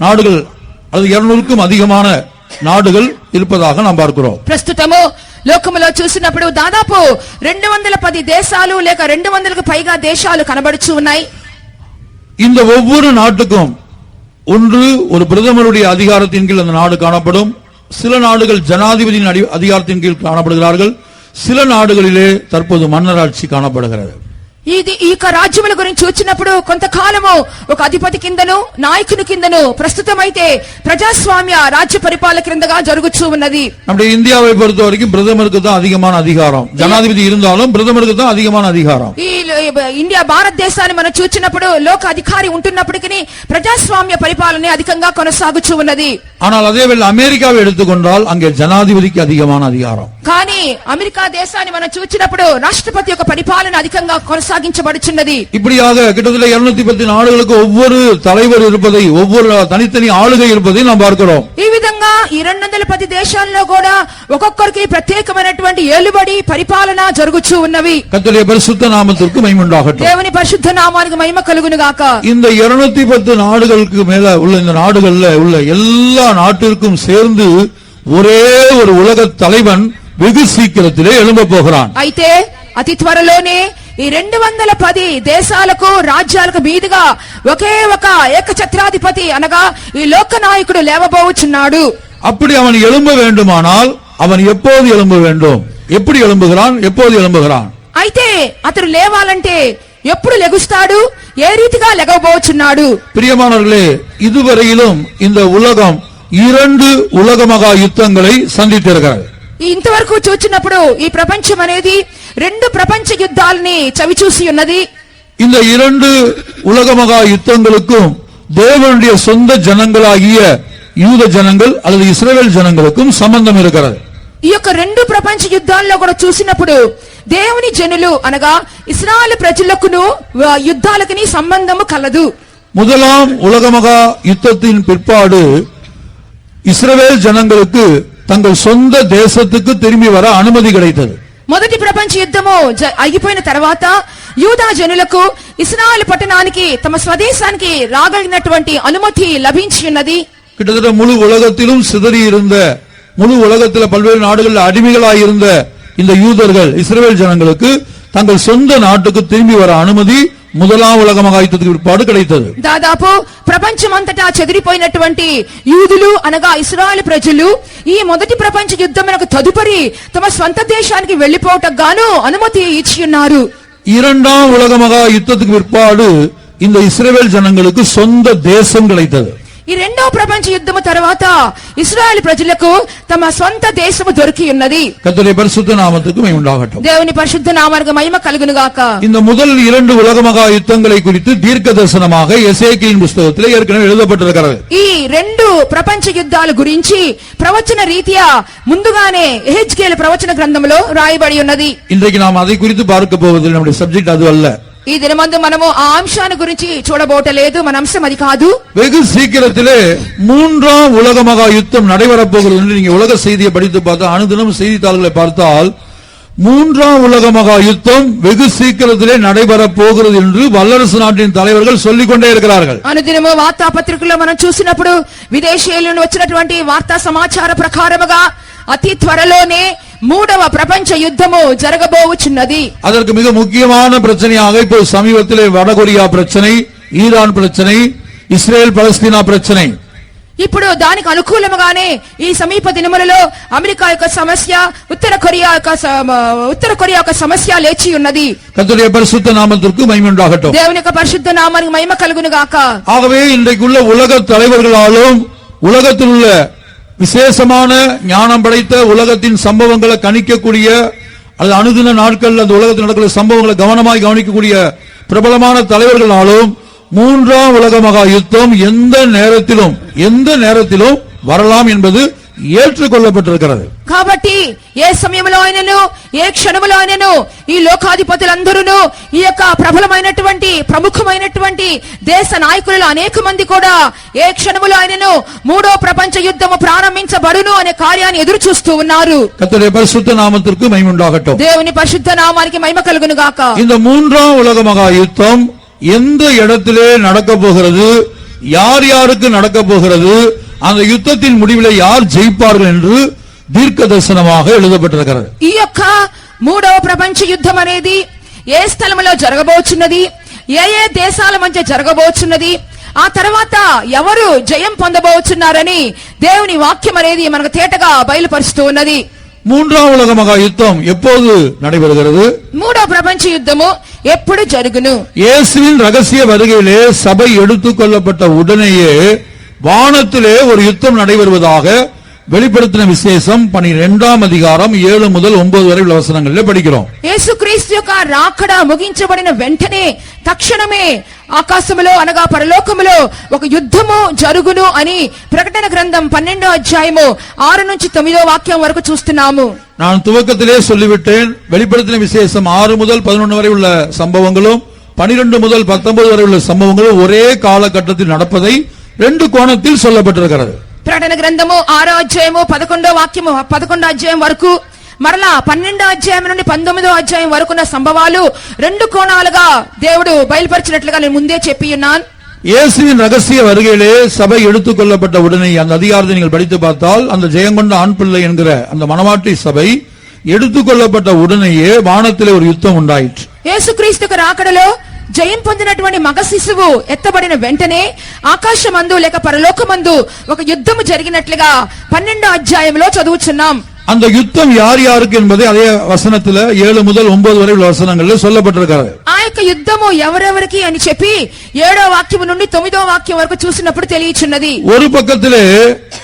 நாடுகள் அது 200க்கும் அதிகமான நாடுகள் இருப்பதாக நாம் பார்க்கிறோம். ప్రస్తుతము లోకములో చూసినప్పుడు దాదాపు 210 దేశాలు లేక 200కు పైగా దేశాలు కనబడుచు ఉన్నాయి. இந்த ஒவ்வொரு நாட்டுக்கும் ஒன்று ஒரு பிரதமருடைய அதிகாரத்தின் கீழ் அந்த நாடு காணப்படும். சில நாடுகள் ஜனாதிபதியின் அதிகாரத்தின் கீழ் காணப்படுகிறார்கள். சில நாடுகளிலே தற்போது மன்னராட்சி காணப்படுகிறது. ఈ రాజ్యముల గురించి చూచినప్పుడు కొంతకాలము ఒక అధిపతి కిందను నాయకుని కిందను ప్రస్తుతమైతే ప్రజాస్వామ్య రాజ్య పరిపాలన క్రిందగా జరుగుతూ ఉన్నది. நம்முடைய இந்தியாவை பொறுத்த வரைக்கும் பிரதமருக்கு தான் அதிகமான அதிகாரம். ஜனாதிபதி இருந்தாலும் பிரதமருக்கு தான் அதிகமான அதிகாரம். ఈ ఇండియా భారతదేశాన్ని మనం చూచినప్పుడు లోక అధికారి ఉంటున్నప్పటికీ ప్రజాస్వామ్య పరిపాలన అధికంగా కొనసాగుతూ ఉన్నది. ஆனால் அதேவேளை அமெரிக்காவை எடுத்துக்கொண்டால் அங்கே ஜனாதிபதிக்கு அதிகமான அதிகாரம். కానీ అమెరికా దేశాన్ని మనం చూచినప్పుడు రాష్ట్రపతి యొక్క పరిపాలన అధికంగా కొనసాగించబడుచున్నది. இப்படியாக கிட்டத்தட்ட 210 நாடுகளுக்கு ஒவ்வொரு தலைவர் இருப்பதை ஒவ்வொரு தனித்தனி ஆளுகை இருப்பதை நாம் பார்க்கிறோம். ఈ విధంగా ఈ 210 దేశాల్లో కూడా ఒక్కొక్కరికి ప్రత్యేకమైనటువంటి ఏలుబడి పరిపాలన జరుగుచూ ఉన్నవి. கர்த்தருடைய பரிசுத்த நாமத்திற்கு மகிமை உண்டாகட்டும். దేవుని పరిశుద్ధ నామానికి మహిమ కలుగును గాక. இந்த 210 நாடுகளுக்கு மேல உள்ள இந்த நாடுகள்ல உள்ள எல்லா நாட்டிற்கும் சேர்ந்து ஒரே ஒரு உலக தலைவன் வெகு சீக்கிரத்திலே எழும்ப போகிறான். అయితే అతి త్వరలోనే ఈ 210 దేశాలకు రాజ్యాలకు మీదుగా ఒకే ఒక ఏకఛత్రాధిపతి అనగా ఈ లోక నాయకుడు లేవబోచున్నాడు. அப்படி அவன் எழும்ப வேண்டுமானால் அவன் எப்போது எழும்ப வேண்டும்? எப்படி எழும்புகிறான்? எப்போது எழும்புகிறான்? అయితే అతడు లేవాలంటే ఎప్పుడు లెగుస్తాడు? ఏ రీతిగా లెగబోచున్నాడు? பிரியமானவர்களே, இதுவரையிலும் இந்த உலகம் 2 உலக மகா யுத்தங்களை சந்தித்திருக்கிறது. ఇంతవరకు చూచినప్పుడు ఈ ప్రపంచం అనేది 2 ప్రపంచ యుద్ధాలని చవిచూసి ఉన్నది. இந்த 2 உலக மகா யுத்தங்களுக்கும் தேவனுடைய சொந்த ஜனங்களாகிய யூத ஜனங்கள் அல்லது இஸ்ரவேல் ஜனங்களுக்கும் சம்பந்தம் இருக்கிறது. ఈ యొక్క 2 ప్రపంచ యుద్ధాల్లో కూడా చూసినప్పుడు దేవుని జనులు అనగా ఇశ్రాయేలు ప్రజలకును యుద్ధాలకి సంబంధము కలదు. முதலாம் உலக மகா யுத்தத்தின் பிற்பாடு இஸ்ரவேல் ஜனங்களுக்கு தங்கள் சொந்த தேசத்துக்கு திரும்பி வர அனுமதி கிடைத்தது. మొదటి ప్రపంచ యుద్ధము ఆగిపోయిన తర్వాత యూదా జనులకు ఇశ్రాయేలు పట్టణానికి తమ స్వదేశానికి రాగలిగినటువంటి అనుమతి లభించి ఉన్నది. கிட்டத்தட்ட முழு உலகத்திலும் சிதறி இருந்த முழு உலகத்தில் பல்வேறு நாடுகளில் அடிமைகளாய் இருந்த இந்த யூதர்கள் இஸ்ரவேல் ஜனங்களுக்கு தங்கள் சொந்த நாட்டுக்கு திரும்பி வர அனுமதி முதலாம் உலக மகா யுத்தத்துக்கு பிற்பாடு கிடைத்தது. దాదాపు ప్రపంచమంతటా చెదిరిపోయినటువంటి యూదులు అనగా ఇశ్రాయేలు ప్రజలు ఈ మొదటి ప్రపంచ యుద్ధమునకు తదుపరి తమ స్వంత దేశానికి వెళ్లిపోవటకు గాను అనుమతి ఇచ్చి ఉన్నారు. இரண்டாம் உலக மகா யுத்தத்துக்கு பிற்பாடு இந்த இஸ்ரவேல் ஜனங்களுக்கு சொந்த தேசம் கிடைத்தது. ఈ రెండో ప్రపంచ యుద్ధము తర్వాత ఇశ్రాయేలు ప్రజలకు తమ సొంత దేశము దొరికి ఉన్నది. கர்த்தருடைய பரிசுத்த நாமத்துக்கு மகிமை உண்டாகட்டும். దేవుని పరిశుద్ధ నామానికి మహిమ కలుగును గాక. இந்த முதல் 2 உலக மகா யுத்தங்களை குறித்து தீர்க்க தரிசனமாக எசேக்கியேலின் புத்தகத்திலே ஏற்கனவே எழுதப்பட்டிருக்கிறது. ఈ 2 ప్రపంచ యుద్ధాల గురించి ప్రవచన రీత్యా ముందుగానే యెహెజ్కేలు ప్రవచన గ్రంథంలో రాయబడి ఉన్నది. இன்றைக்கு நாம் அதை குறித்து பார்க்க போவதில்லை. நம்முடைய சப்ஜெக்ட் அது அல்ல. ఈ దినమందు మనము ఆ అంశాన్ని గురించి చూడబోటలేదు. మన అంశం అది కాదు. வெகு சீக்கிரத்திலே 3ஆம் உலக மகா யுத்தம் நடைபெறப் போகிறது என்று நீங்க உலக செய்தியை படித்து பார்த்தா அனுதினம் செய்தித்தாள்களை பார்த்தால் 3ஆம் உலக மகா யுத்தம் வெகு சீக்கிரத்திலே நடைபெறப் போகிறது என்று வல்லரசு நாட்டின் தலைவர்கள் சொல்லிக் கொண்டே இருக்கிறார்கள். అనుదినము వార్తాపత్రికల్లో మనం చూసినప్పుడు విదేశీయుల నుండి వచ్చినటువంటి వార్తా సమాచార ప్రకారముగా అతి త్వరలోనే 3వ ప్రపంచ యుద్ధము జరగబోచున్నది. அதற்கு மிக முக்கியமான பிரச்சனையாக இப்போ சமீபத்திலே வடகொரியா பிரச்சனை, ஈரான் பிரச்சனை, இஸ்ரேல் பலஸ்தீனா பிரச்சனை. ఇప్పుడు దానికి అనుకూలముగానే ఈ సమీప దినములలో అమెరికా యొక్క సమస్య, ఉత్తర కొరియా యొక్క సమస్య లేచి ఉన్నది. கர்த்தருடைய பரிசுத்த நாமத்திற்கு மகிமை உண்டாகட்டும். దేవుని యొక్క పరిశుద్ధ నామానికి మహిమ కలుగును గాక. ஆகவே இன்றைக்குள்ள உலக தலைவர்களாலும் உலகத்தில் உள்ள விசேஷமான ஞானம் படைத்த உலகத்தின் சம்பவங்களை கணிக்கக்கூடிய அல்லது அனுதின நாட்கள் அந்த உலகத்தில் நடக்கிற சம்பவங்களை கவனமாய் கவனிக்கக்கூடிய பிரபலமான தலைவர்களாலும் 3ஆம் உலக மகா யுத்தம் எந்த நேரத்திலும் வரலாம் என்பது ఏర్చుకొల్లబట్టిరుக்கிறது. కాబట్టి ఏ సమయంలో అయినను ఏ క్షణములో అయినను ఈ లోకాధిపతులందరూ ఈ యొక్క ప్రబలమైనటువంటి ప్రముఖమైనటువంటి దేశ నాయకులు అనేక మంది కూడా ఏ క్షణములో అయినను 3వ ప్రపంచ యుద్ధము ప్రారంభించబడును అనే కార్యాన్ని ఎదురు చూస్తూ ఉన్నారు. கர்த்தருடைய பரிசுத்த நாமத்திற்கு மகிமை உண்டாகட்டும். దేవుని పరిశుద్ధ నామానికి మహిమ కలుగును గాక. இந்த 3ஆம் உலக மகா யுத்தம் எந்த இடத்திலே நடக்க போகிறது, யார் யாருக்கு நடக்க போகிறது, அந்த யுத்தத்தின் முடிவில் யார் ஜெயிப்பார்கள் என்று தீர்க்க தரிசனமாக எழுதப்பட்டிருக்கிறது. ఈ యొక్క మూడవ ప్రపంచ యుద్ధం అనేది ఏ స్థలములో జరగబోచున్నది, ఏ ఏ దేశాల మధ్య జరగబోచున్నది, ఆ తర్వాత ఎవరు జయం పొందబోచున్నారని దేవుని వాక్యం అనేది మనకు తేటగా బయలుపరుస్తూ ఉన్నది. மூன்றாம் உலக மகா யுத்தம் எப்போது நடைபெறுகிறது? మూడవ ప్రపంచ యుద్ధము ఎప్పుడు జరుగును? இயேசுவின் ரகசிய வருகையிலே சபை எடுத்துக் கொள்ளப்பட்ட உடனேயே வானத்திலே ஒரு யுத்தம் நடைபெறுவதாக வெளிப்படுத்தின விசேஷம் 12ஆம் அதிகாரம் 7 முதல் 9 வரை உள்ள வசனங்களில் படிக்கிறோம். యేసుక్రీస్తు యొక్క రాకడ ముగించబడిన వెంటనే తక్షణమే ఆకాశములో అనగా పరలోకములో ఒక యుద్ధము జరుగును అని ప్రకటన గ్రంథం 12వ అధ్యాయము 6 నుంచి 9వ వాక్యం వరకు చూస్తున్నాము. நான் துவக்கத்திலே சொல்லிவிட்டேன், வெளிப்படுத்தின விசேஷம் 6 முதல் 11 வரை உள்ள சம்பவங்களும் 12 முதல் 19 வரை உள்ள சம்பவங்களும் ஒரே காலகட்டத்தில் நடப்பதை ரெண்டு கோணத்தில் சொல்லப்பட்டிருக்கிறது. ప్రకటన గ్రంథము 6వ అధ్యాయము 11వ వాక్యము 11వ అధ్యాయం వరకు, మరలా 12వ అధ్యాయం నుండి 19వ అధ్యాయం వరకున్న సంభవాలు రెండు కోణాలుగా దేవుడు బయలుపరిచినట్లుగా నేను ముందే చెప్పి ఉన్నాను. இயேசுவின் ரகசிய வருகையிலே சபை எடுத்துக் கொள்ளப்பட்ட உடனே அந்த அதிகாரத்தை நீங்கள் படித்து பார்த்தால், அந்த ஜெயங்கொண்ட ஆண் பிள்ளை என்கிற அந்த மணவாட்டி சபை எடுத்துக் கொள்ளப்பட்ட உடனேயே வானத்திலே ஒரு யுத்தம் உண்டாயிற்று. యేసుక్రీస్తుకు రాకడలో జయం పొందినటువంటి మగ శిశువు ఎత్తబడిన వెంటనే ఆకాశమందు లేక పరలోకమందు ఒక యుద్ధము జరిగినట్లుగా 12వ అధ్యాయంలో చదువుచున్నాం. அந்த யுத்தம் யார் யாருக்கு என்பதை அதே வசனத்துல 7 முதல் 9 வரை உள்ள வசனங்களில் சொல்லப்பட்டிருக்கிறது. ఆ యొక్క యుద్ధము ఎవరెవరికి అని చెప్పి 7వ వాక్యం నుండి 9వ వాక్యం వరకు చూసినప్పుడు తెలియచున్నది. ஒரு பக்கத்திலே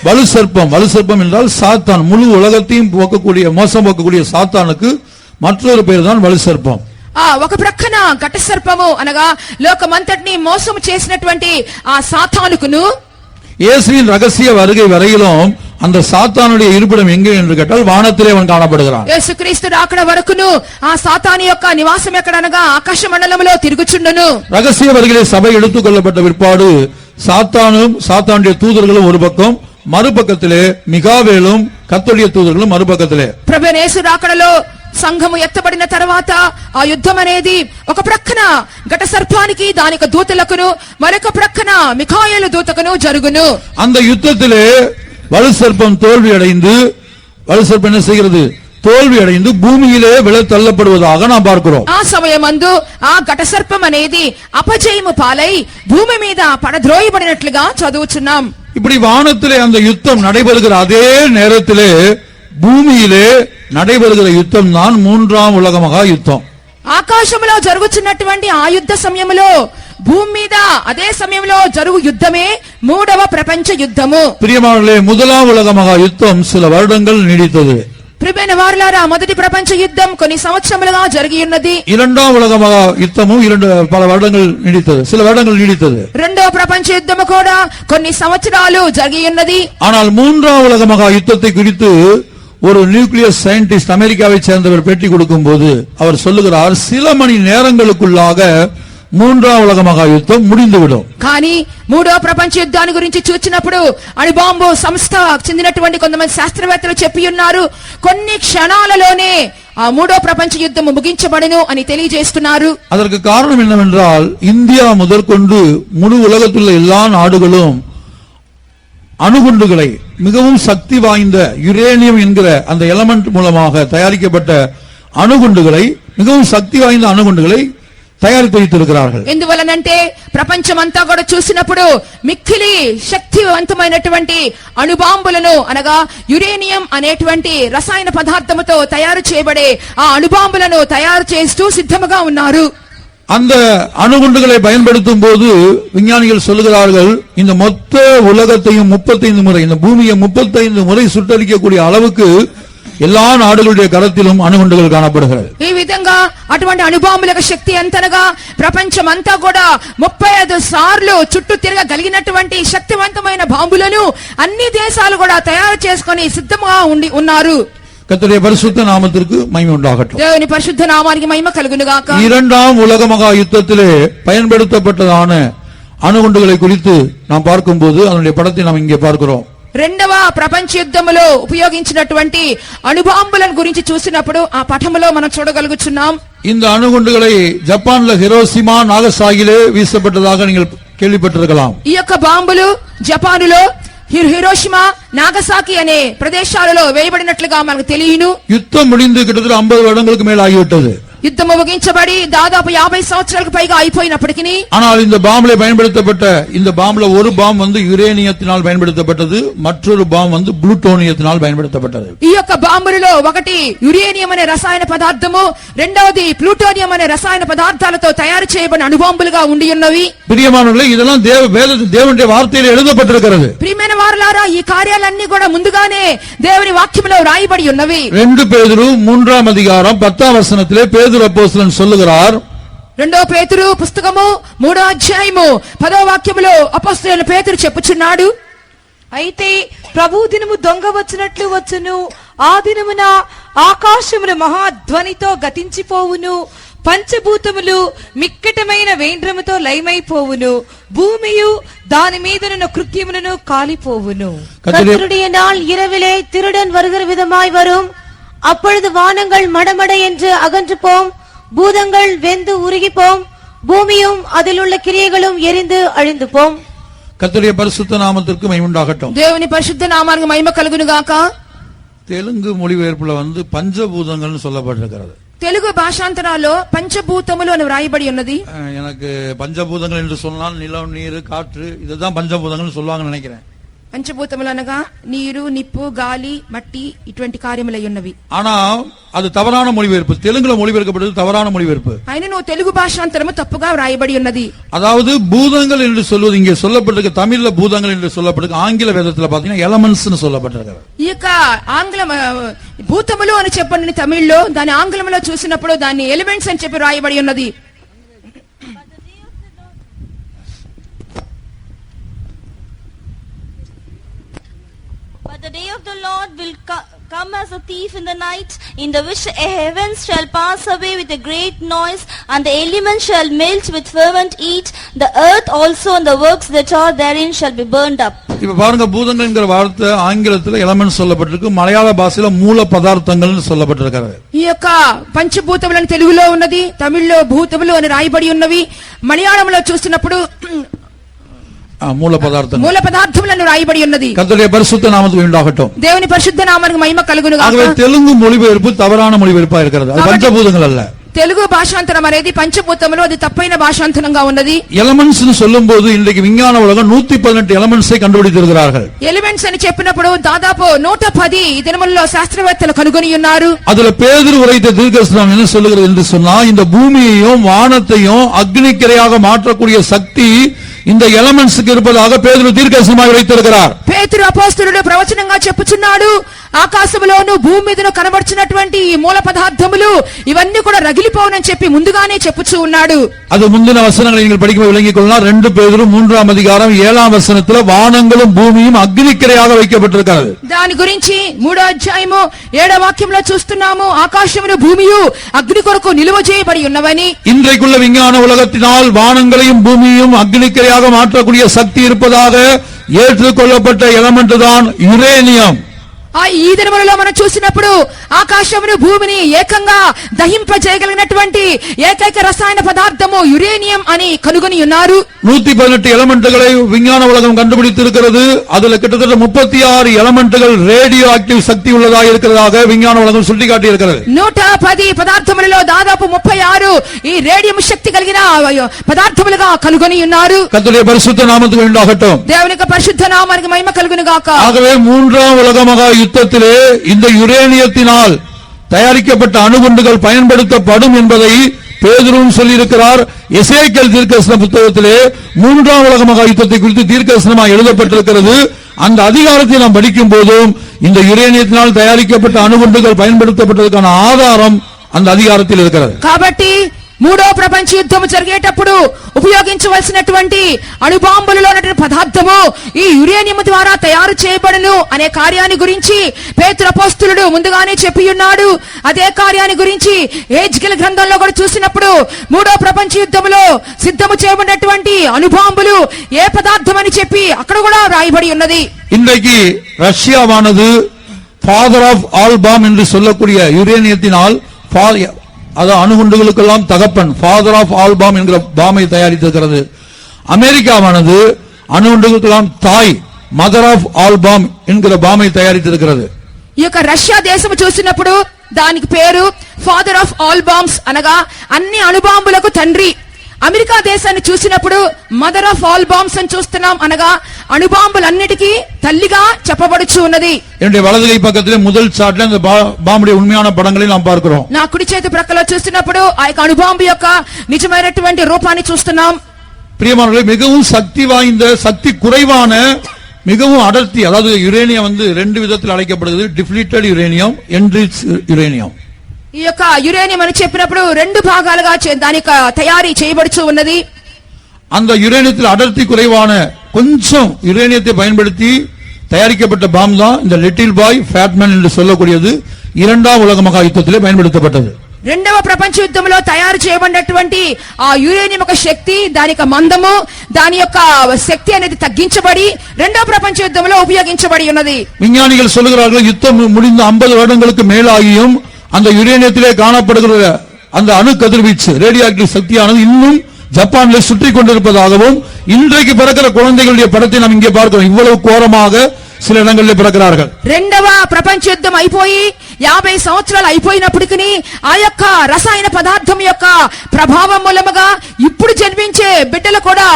வலு சர்ப்பம் என்றால் சாத்தான், முழு உலகத்தையும் போக்கக்கூடிய மோசம் போக்கக்கூடிய சாத்தானுக்கு மற்றொரு பெயர் தான் வலு சர்ப்பம். ఒక ప్రక్కన ఘట సర్పము అనగా లోకమంతటిని మోసం చేసినటువంటి ఆ సాతానుకును, இயேசுவின் ரகசிய வருகை வரையிலும் அந்த சாத்தானுடைய இருப்பிடம் எங்கே என்று கேட்டால் வானத்திலே அவன் காணப்படுகிறான். యేసుక్రీస్తు రాకడ వరకును ఆ సాతాను యొక్క నివాసం ఎక్కడనగా ఆకాశ మండలంలో తిరుగుచుండును. ரகசிய வருகையிலே சபை எடுத்துக் கொள்ளப்பட்ட பிற்பாடு சாத்தானும் சாத்தானுடைய தூதர்களும் ஒரு பக்கம், மறுபக்கத்திலே மிகாவேலும் கர்த்தருடைய தூதர்களும் மறுபக்கத்திலே. ప్రభువైన యేసు రాకడలో సంఘము ఎత్తబడిన తర్వాత ఆ యుద్ధం అనేది ఒక ప్రక్కన ఘట సర్పానికి దాని యొక్క దూతలకును, మరొక ప్రక్కన మిఖాయేలు దూతకును జరుగును. அந்த யுத்தத்திலே வலு சர்ப்பம் தோல்வி அடைந்து என்ன செய்கிறது? தோல்வி அடைந்து பூமியிலே விழ தள்ளப்படுவதாக நாம் பார்க்கிறோம். ఆ సమయమందు ఆ ఘట సర్పం అనేది అపజయము పాలై భూమి మీద పడద్రోయబడినట్లుగా చదువుచున్నాం. இப்படி வானத்திலே அந்த யுத்தம் நடைபெறுகிற அதே நேரத்திலே பூமியிலே நடைபெறுகிற யுத்தம் தான் மூன்றாம் உலக மகா யுத்தம். ఆకాశంలో జరుగుతున్నటువంటి ఆ యుద్ధ సమయంలో భూమి మీద అదే సమయంలో జరుగు యుద్ధమే మూడవ ప్రపంచ యుద్ధము. பிரியமானவர்களே, முதலாம் உலக மகா யுத்தம் சில வருடங்கள் நீடித்தது. ప్రియమైన వారలారా, మొదటి ప్రపంచ యుద్ధం కొన్ని సంవత్సరములుగా జరిగి ఉన్నది. இரண்டாம் உலக மகா யுத்தமும் பல வருடங்கள் நீடித்தது, சில வருடங்கள் நீடித்தது. రెండవ ప్రపంచ యుద్ధము కూడా కొన్ని సంవత్సరాలు జరిగి ఉన్నది. ஆனால் மூன்றாம் உலக மகா யுத்தத்தை குறித்து ஒரு நியூக்ளியர் சயின்டிஸ்ட் அமெரிக்காவை சேர்ந்தவர் பேட்டி கொடுக்கும் போது அவர் சொல்லுகிறார், சில மணி நேரங்களுக்குள்ளாக மூன்றாம் உலக மகா யுத்தம் முடிந்துவிடும். కానీ మూడో ప్రపంచ యుద్ధాన్ని గురించి చూచినప్పుడు అణుబాంబు సంస్థ చెందినటువంటి కొంతమంది శాస్త్రవేత్తలు చెప్పి ఉన్నారు, కొన్ని క్షణాలలోనే ఆ మూడో ప్రపంచ యుద్ధం ముగించబడును అని తెలియజేస్తున్నారు. அதற்கு காரணம் என்னவென்றால், இந்தியா முதற்கொண்டு முழு உலகத்துள்ள எல்லா நாடுகளும் அணுகுண்டுகளை, மிகவும் சக்தி வாய்ந்த யுரேனியம் என்கிற அந்த எலமெண்ட் மூலமாக தயாரிக்கப்பட்ட அணுகுண்டுகளை, மிகவும் சக்தி வாய்ந்த அணுகுண்டுகளை తయారు చేయించుకున్నారు. ఎందువలనంటే ప్రపంచమంతా కూడా చూసినప్పుడు మిక్కిలి శక్తివంతమైనటువంటి అణుబాంబులను అనగా యురేనియం అనేటువంటి రసాయన పదార్థముతో తయారు చేయబడే ఆ అణుబాంబులను తయారు చేస్తూ సిద్ధముగా ఉన్నారు. அந்த அணுகுண்டுகளை பயன்படுத்தும் போது விஞ்ஞானிகள் சொல்லுகிறார்கள், இந்த மொத்த உலகத்தையும் 35 முறை, இந்த பூமியை 35 முறை சுட்டரிக்கக்கூடிய அளவுக்கு எல்லா நாடுகளுடைய கரத்திலும் அணுகுண்டுகள் காணப்படுகிறது. ఈ విధంగా అటువంటి అణుబాంబుల శక్తి ఎంతనగా ప్రపంచమంతా కూడా 35 సార్లు చుట్టూ తిరగగలిగినటువంటి శక్తివంతమైన బాంబులను అన్ని దేశాలు కూడా తయారు చేసుకొని సిద్ధంగా ఉన్నారు. கர்த்தருடைய பரிசுத்த நாமத்திற்கு மகிமை உண்டாகட்டும். దేవుని పరిశుద్ధ నామానికి మహిమ కలుగును గాక. இரண்டாம் உலக மகா யுத்தத்திலே பயன்படுத்தப்பட்டதான அணுகுண்டுகளை குறித்து நாம் பார்க்கும்போது அதனுடைய படத்தை நாம் இங்கே பார்க்கிறோம். రెండవ ప్రపంచ యుద్ధములో ఉపయోగించినటువంటి అణుబాంబులను గురించి చూసినప్పుడు ఆ పటములో మనం చూడగలుగుచున్నాం. இந்த அணுகுண்டுகளை ஜப்பான்ல ஹிரோஷிமா நாகசாகிலே வீசப்பட்டதாக நீங்கள் கேள்விப்பட்டிருக்கலாம். ఈ యొక్క బాంబులు జపానులో హిరోషిమా నాగసాకి అనే ప్రదేశాలలో వేయబడినట్లుగా మనకు తెలియను. யுத்தம் முடிந்து கிட்டத்தட்ட 50 வருடங்களுக்கு மேல் ஆகிவிட்டது. యుద్ధము ముగించబడి దాదాపు 50 సంవత్సరాలకు పైగా అయిపోయినప్పటికీ ஆனால் இந்த பாம்பிலே பயன்படுத்தப்பட்ட இந்த பாம்புல ஒரு பாம் யுரேனியத்தினால் பயன்படுத்தப்பட்டது, மற்றொரு பாம் புளூட்டோனியத்தினால் பயன்படுத்தப்பட்டது. ఈ యొక్క బాంబులలో ఒకటి యురేనియం అనే రసాయన పదార్థము, రెండవది ప్లూటోనియం అనే రసాయన పదార్థాలతో తయారు చేయబడిన అణుబాంబులుగా ఉండి ఉన్నవి. பிரியமானவர்களே, இதெல்லாம் தேவனுடைய வார்த்தையில் எழுதப்பட்டிருக்கிறது. ప్రియమైన వారలారా, ఈ కార్యాలన్నీ కూడా ముందుగానే దేవుని వాక్యములో రాయబడి ఉన్నవి. 2 పేతురు 3వ అధికారం 10వ వచనத்திலே పేతురు అపోస్తలుడు சொல்லுகிறார். 2 పేతురు పుస్తకము 3వ అధ్యాయము 10వ వాక్యములో అపోస్తలుడు పేతురు చెప్పుచున్నాడు, అయితే ప్రభు దినము దొంగ వచ్చినట్లు వచ్చును, ఆ దినమున ఆకాశమును మహాధ్వనితో గతించిపోవును, పంచభూతములు మిక్కటమైన వేంద్రముతో లయమైపోవును, భూమియు దాని మీదనున్న కృత్యములను కాలిపోవును. கர்த்தருடைய நாள் இரவிலே திருடன் வருகிற விதமாய் வரும். அப்பொழுது வானங்கள் மடமட என்று அகன்று போம், பூதங்கள் வெந்து உருகி போம், பூமியும் அதில் உள்ள கிரியைகளும் எரிந்து அழிந்து போம். கர்த்தருடைய பரிசுத்த நாமத்திற்கு மகிமை உண்டாகட்டும். దేవుని పరిశుద్ధ నామానికి మహిమ కలుగును గాక. தெலுங்கு மொழிபெயர்ப்புல பஞ்சபூதங்கள்னு சொல்லப்பட்டிருக்கிறது. తెలుగు భాషాంతరాల్లో పంచభూతములు అని వ్రాయబడి ఉన్నది. எனக்கு பஞ்சபூதங்கள் என்று சொன்னால் நிலம், நீர், காற்று, இதுதான் பஞ்சபூதங்கள்னு சொல்லுவாங்கன்னு நினைக்கிறேன். పంచభూతములు అనగా నీరు, నిప్పు, గాలి, మట్టి ఇటువంటి కార్యములై ఉన్నవి. ஆனா அது தவறான மொழிபெயர்ப்பு. தெலுங்குல மொழிபெயர்க்கப்பட்டது தவறான மொழிபெயர்ப்பு. అయినను తెలుగు భాషాంతరము తప్పుగా వ్రాయబడి ఉన్నది. அதாவது பூதங்கள் என்று சொல்வது இங்கே சொல்லப்பட்டிருக்கு. தமிழ்ல பூதங்கள் என்று சொல்லப்பட்டிருக்கு. ஆங்கில வேதத்துல பாத்தீங்கன்னா எலமெண்ட்ஸ் சொல்லப்பட்டிருக்கு. ఈ యొక్క ఆంగ్లం భూతములు అని చెప్పండి తమిళ్లో, దాని ఆంగ్లంలో చూసినప్పుడు దాన్ని ఎలిమెంట్స్ అని చెప్పి రాయబడి ఉన్నది. But the day of the Lord will come as a thief in the night, in the which the heavens shall pass away with a great noise, and the elements shall melt with fervent heat. The earth also and the works that are therein shall be burned up. இப்ப பாருங்க, பூதங்கள் என்கிற வார்த்தை ஆங்கிலத்துல elements சொல்லப்பட்டிருக்கு, மலையாள பாஷையில மூல பதார்த்தங்கள் சொல்லப்பட்டிருக்கிறது. ఈ యొక్క పంచభూతములను తెలుగులో ఉన్నది, తమిళ్లో భూతములు అని రాయబడి ఉన్నవి. మలయాళంలో చూసినప్పుడు மூல పదార్థములను రాయబడి ఉన్నది. கர்த்தருடைய பரிசுத்த நாமத்துக்கு உண்டாகட்டும். దేవుని పరిశుద్ధ నామానికి మహిమ కలుగును గాక. ஆகவே தெலுங்கு மொழிபெயர்ப்பு தவறான மொழிபெயர்ப்பா இருக்கிறது. அது பஞ்சபூதங்கள் அல்ல. తెలుగు భాషాంతరం అనేది పంచభూతములు, అది తప్పైన భాషాంతరంగా ఉన్నది. ఎలిమెంట్స్ ను சொல்லும்போது இன்றைக்கு விஞ்ஞான உலகம் 118 எலிமெண்ட்ஸை கண்டுபிடித்திருக்கிறார்கள். ఎలిమెంట్స్ అని చెప్పినప్పుడు దాదాపు 110 ఈ దినములలో శాస్త్రవేత్తలు కనుగొని ఉన్నారు. அதுல பேதுரு உரைத்த தீர்க்கதரிசனம் என்ன சொல்லுகிறது என்று சொன்னா, இந்த பூமியையும் வானத்தையும் அக்னிக்கிரையாக மாற்றக்கூடிய சக்தி இந்த எலிமெண்ட்ஸ்க்கு இருப்பதாக பேதுரு தீர்க்கதரிசனமாக உரைத்திருக்கிறார். పేతురు అపోస్తలుడు ప్రవచనంగా చెప్పుచున్నాడు, ఆకాశములోను భూమి మీదను కనబడుచున్నటువంటి ఈ మూల పదార్థములు ఇవన్నీ కూడా రగిలిపోవనని చెప్పి ముందుగానే చెప్పుచూ ఉన్నాడు. அது முந்தின வசனங்களை நீங்கள் படிக்கும்போது விளங்கிக் கொள்ளலாம். 2 பேதுரு 3వ அதிகாரம் 7వ వచనத்துல வானங்களும் பூமியும் அக்னிக்கிரையாக வைக்கப்பட்டிருக்கிறது. దాని గురించి 3వ అధ్యాయము 7వ వాక్యంలో చూస్తున్నాము, ఆకాశమును భూమియు అగ్ని కొరకు నిలువ చేయబడి ఉన్నవని. இன்றைக்குள்ள விஞ்ஞான உலகத்தினால் வானங்களையும் பூமியையும் அக்னிக்கிரையாக மாற்றக்கூடிய சக்தி இருப்பதாக ஏற்றுக்கொள்ளப்பட்ட எலமெண்ட் தான் யுரேனியம். ఈ దినములలో మనం చూసినప్పుడు ఆకాశమును భూమిని ఏకంగా దహింపజేయగలిగినటువంటి ఏకైక రసాయన పదార్థము యురేనియం అని కనుగొని ఉన్నారు. 118 ఎలిమెంట్களை విజ్ఞాన ఉలగం கண்டுபிடித்திருக்கிறது. அதுல கிட்டத்தட்ட 36 எலிமெண்ட்கள் ரேடியோ ஆக்டிவ் சக்தி உள்ளதாக இருக்கிறதாக விஞ்ஞான உலகம் சுட்டிக்காட்டி இருக்கிறது. 110 పదార్థములలో దాదాపు 36 ఈ రేడియం శక్తి కలిగిన పదార్థములుగా కనుగొని ఉన్నారు. கர்த்தருடைய பரிசுத்த நாமத்துக்கு உண்டாகட்டும். దేవుని యొక్క పరిశుద్ధ నామానికి మహిమ కలుగును గాక. ஆகவே 3వ உலக மகா யுத்தத்திலே இந்த யுரேனியத்தினால் தயாரிக்கப்பட்ட அணுகுண்டுகள் பயன்படுத்தப்படும் என்பதை பேதுருவும் சொல்லியிருக்கிறார். எசேக்கியேல் தீர்க்கதரிசன புத்தகத்திலே 3వ உலக மகா யுத்தத்தை குறித்து தீர்க்கதரிசனமாக எழுதப்பட்டிருக்கிறது. அந்த அதிகாரத்தை நாம் படிக்கும் போதும் இந்த யுரேனியத்தினால் தயாரிக்கப்பட்ட அணுகுண்டுகள் பயன்படுத்தப்பட்டதற்கான ஆதாரம் அந்த அதிகாரத்தில் இருக்கிறது. కాబట్టి 3వ ప్రపంచ యుద్ధము జరిగేటప్పుడు ఉపయోగించవలసినటువంటి అణుబాంబులలో ఉన్నటువంటి పదార్థము ఈ యురేనియం ద్వారా తయారు చేయబడును అనే కార్యాన్ని గురించి పేతురు అపోస్తలుడు ముందుగానే చెప్పి ఉన్నాడు. అదే కార్యాన్ని గురించి హెజ్కేల్ గ్రంథంలో కూడా చూసినప్పుడు 3వ ప్రపంచ యుద్ధములో సిద్ధము చేయబడినటువంటి అణుబాంబులు ఏ పదార్థం అని చెప్పి అక్కడ కూడా రాయబడి ఉన్నది. இன்றைக்கு ரஷ்யாவானது ஃபாதர் ஆஃப் ஆல் பாம் என்று சொல்லக்கூடிய யுரேனியத்தினால் அது அணுகுண்டுகளுக்கெல்லாம் தகப்பன், ஃபாதர் ஆஃப் ஆல் பாம் என்கிற பாமை தயாரித்திருக்கிறது. அமெரிக்காவானது அணுகுண்டுகளுக்கெல்லாம் தாய், மதர் ஆஃப் ஆல் பாம் என்கிற பாமை தயாரித்திருக்கிறது. ఈ యొక్క రష్యా దేశం చూసినప్పుడు దానికి పేరు ఫాదర్ ఆఫ్ ఆల్ బాంబ్స్ అనగా అన్ని అణుబాంబులకు తండ్రి. అమెరికా దేశాన్ని చూసినప్పుడు మదర్ ఆఫ్ ఆల్ బాంబ్స్ అని చూస్తున్నాం అనగా అణుబాంబులన్నిటికీ తల్లిగా చెప్పబడుచు ఉన్నది. என்னுடைய வலது கை பக்கத்திலே முதல் சாட்ல அந்த பாம்புடைய உண்மையான படங்களை நாம் பார்க்கிறோம். నా కుడి చేతి ప్రక్కలో చూస్తున్నప్పుడు ఆ యొక్క అణుబాంబు యొక్క నిజమైనటువంటి రూపాన్ని చూస్తున్నాం. பிரியமானவர்களே, மிகவும் சக்தி வாய்ந்த, சக்தி குறைவான, மிகவும் அடர்த்தி, அதாவது யுரேனியம் ரெண்டு விதத்தில் அழைக்கப்படுகிறது. Depleted uranium, enriched uranium. ఈ యొక్క యురేనియం అని చెప్పినప్పుడు రెండు భాగాలుగా దానికి తయారీ చేయబడుచు ఉన్నది. அந்த யுரேனியத்தில் அடர்த்தி குறைவான கொஞ்சம் யுரேனியத்தை பயன்படுத்தி தயாரிக்கப்பட்ட பாம் தான் இந்த லிட்டில் பாய் ஃபேட்மேன் என்று சொல்லக்கூடியது. இரண்டாம் உலக மகா யுத்தத்திலே பயன்படுத்தப்பட்டது. రెండవ ప్రపంచ యుద్ధంలో తయారు చేయబడినటువంటి ఆ యురేనియం యొక్క శక్తి, దాని యొక్క మందము, దాని యొక్క శక్తి అనేది తగ్గించబడి రెండవ ప్రపంచ యుద్ధంలో ఉపయోగించబడి ఉన్నది. விஞ்ஞானிகள் சொல்லுகிறார்கள், யுத்தம் முடிந்த 50 வருடங்களுக்கு மேலாகியும் அந்த யுரேனியத்திலே காணப்படுகிற அந்த அணு கதிர்வீச்சு, ரேடியோ ஆக்டிவ் சக்தியானது இன்னும் ஜப்பானில் சுற்றி கொண்டிருப்பதாகவும், இன்றைக்கு பிறக்கிற குழந்தைகளுடைய படத்தை நாம் இங்கே பார்க்கிறோம். இவ்வளவு கோரமாக சில இடங்களில் பிறக்கிறார்கள். రెండవ ప్రపంచ యుద్ధం అయిపోయి 50 సంవత్సరాలు అయిపోయినప్పటికీ ఆ యొక్క రసాయన పదార్థం యొక్క ప్రభావం మూలముగా ఇప్పుడు జన్మించే బిడ్డలు కూడా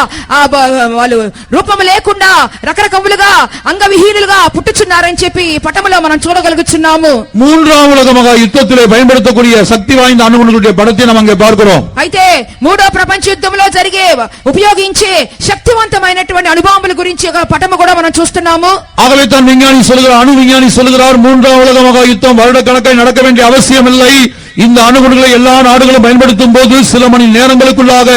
వాళ్ళు రూపం లేకుండా రకరకములుగా అంగవిహీనులుగా పుట్టుచున్నారని చెప్పి పటములో మనం చూడగలుగుతున్నాము. மூன்றாம் உலக மகா யுத்தத்திலே பயன்படுத்தக்கூடிய சக்தி வாய்ந்த அணுகுண்டுடைய படத்தை நாம் அங்கே பார்க்கிறோம். అయితే మూడో ప్రపంచ యుద్ధంలో జరిగే ఉపయోగించే శక్తివంతమైనటువంటి అణుబాంబుల గురించి ఒక పటము కూడా మనం చూస్తున్నాము. ஆகவே தான் விஞ்ஞானி சொல்கிறார், அணு விஞ்ஞானி சொல்கிறார், மூன்றாம் உலக மகா யுத்தம் வருடக்கணக்காய் நடக்க வேண்டிய அவசியம் இல்லை. இந்த அணுகுண்டுகளை எல்லா நாடுகளும் பயன்படுத்தும் போது சில மணி நேரங்களுக்குள்ளாக